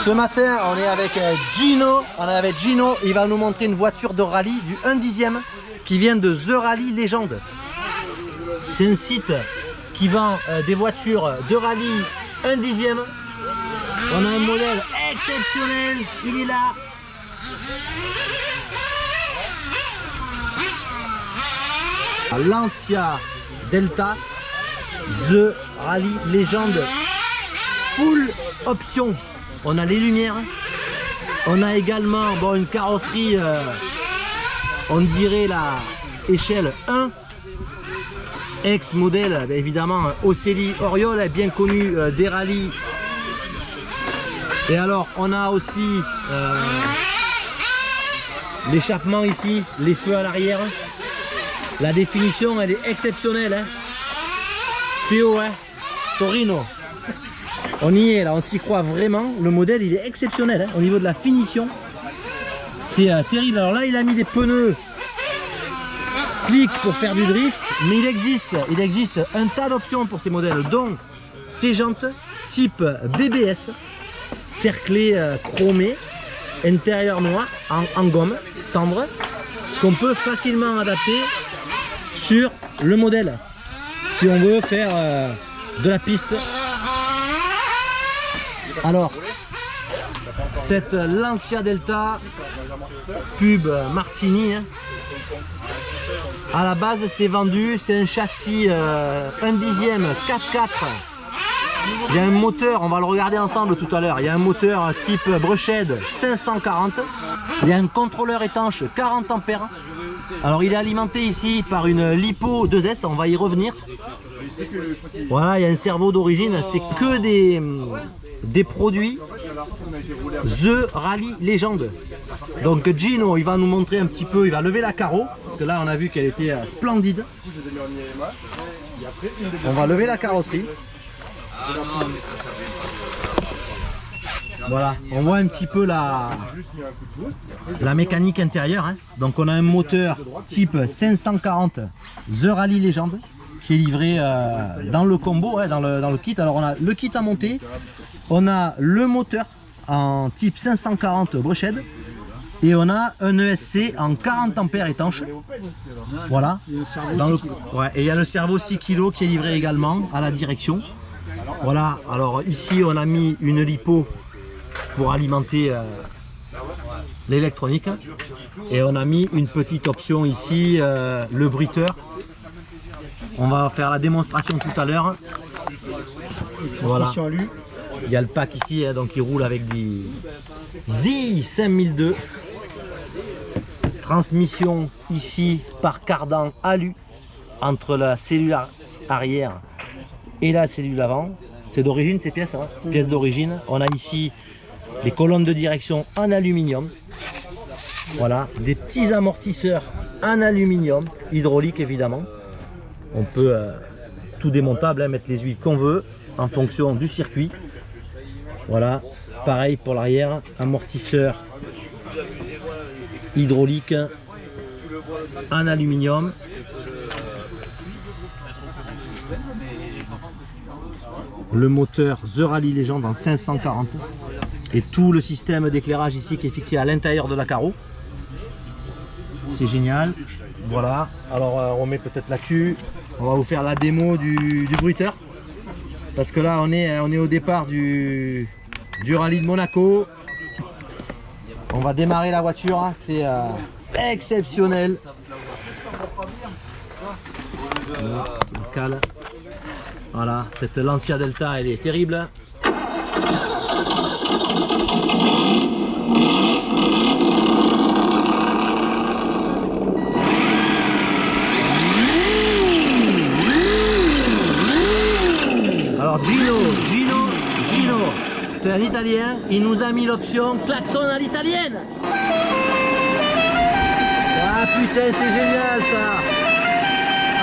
Ce matin, on est avec Gino. Il va nous montrer une voiture de rallye du 1/10 qui vient de The Rally Legend. C'est un site qui vend des voitures de rallye 1/10. On a un modèle exceptionnel. Il est là. Lancia Delta The Rally Legend full option. On a les lumières, on a également une carrosserie, on dirait la échelle 1, ex-modèle évidemment Ocelli Oriole, bien connu des rallyes. Et alors on a aussi l'échappement ici, les feux à l'arrière. La définition elle est exceptionnelle, hein. Théo, hein. Torino. On y est là, on s'y croit vraiment. Le modèle il est exceptionnel, hein, au niveau de la finition. C'est terrible. Alors là il a mis des pneus slick pour faire du drift. Mais il existe un tas d'options pour ces modèles. Donc ces jantes type BBS, cerclé chromé, intérieur noir en gomme tendre, qu'on peut facilement adapter sur le modèle si on veut faire de la piste. Alors cette Lancia Delta pub Martini, hein, à la base c'est vendu, c'est un châssis 1/10 4x4. Il y a un moteur, on va le regarder ensemble tout à l'heure. Il y a un moteur type Breched 540. Il y a un contrôleur étanche 40 ampères. Alors il est alimenté ici par une Lipo 2S, on va y revenir. Voilà, il y a un cerveau d'origine, c'est que des produits The Rally Legend. Donc Gino il va nous montrer un petit peu, il va lever la carreau, parce que là on a vu qu'elle était splendide. On va lever la carrosserie. Voilà, on voit un petit peu la mécanique intérieure, hein. Donc on a un moteur type 540 The Rally Legend qui est livré dans le combo, hein, dans le kit. Alors on a le kit à monter, on a le moteur en type 540 Breched et on a un ESC en 40 ampères étanche. Voilà, et il y a le cerveau 6 kg qui est livré également à la direction. Voilà, alors ici on a mis une lipo pour alimenter l'électronique et on a mis une petite option ici, le bruiteur. On va faire la démonstration tout à l'heure. Voilà, il y a le pack ici, hein, donc il roule avec des Z5002. Transmission ici par cardan alu entre la cellule arrière et la cellule avant. C'est d'origine ces pièces, hein, pièces d'origine. On a ici les colonnes de direction en aluminium. Voilà, des petits amortisseurs en aluminium, hydraulique évidemment. On peut tout démontable, hein, mettre les huiles qu'on veut en fonction du circuit. Voilà, pareil pour l'arrière, amortisseur hydraulique en aluminium. Le moteur The Rally Legend en 540 et tout le système d'éclairage ici qui est fixé à l'intérieur de la carreau. C'est génial. Voilà, alors on met peut-être la queue. On va vous faire la démo du bruiteur parce que là on est au départ du rallye de Monaco. On va démarrer la voiture, hein, c'est exceptionnel. On cale. Voilà, cette Lancia Delta elle est terrible. Alors Gino, c'est un italien, il nous a mis l'option klaxon à l'italienne. Ah putain, c'est génial ça.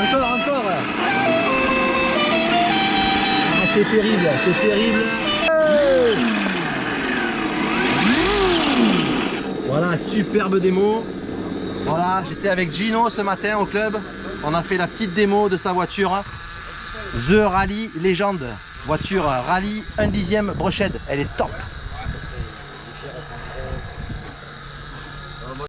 Encore. Ah, c'est terrible. Voilà, superbe démo. Voilà, j'étais avec Gino ce matin au club. On a fait la petite démo de sa voiture The Rally Legend, voiture rallye 1/10 Breched. Elle est top. Euh,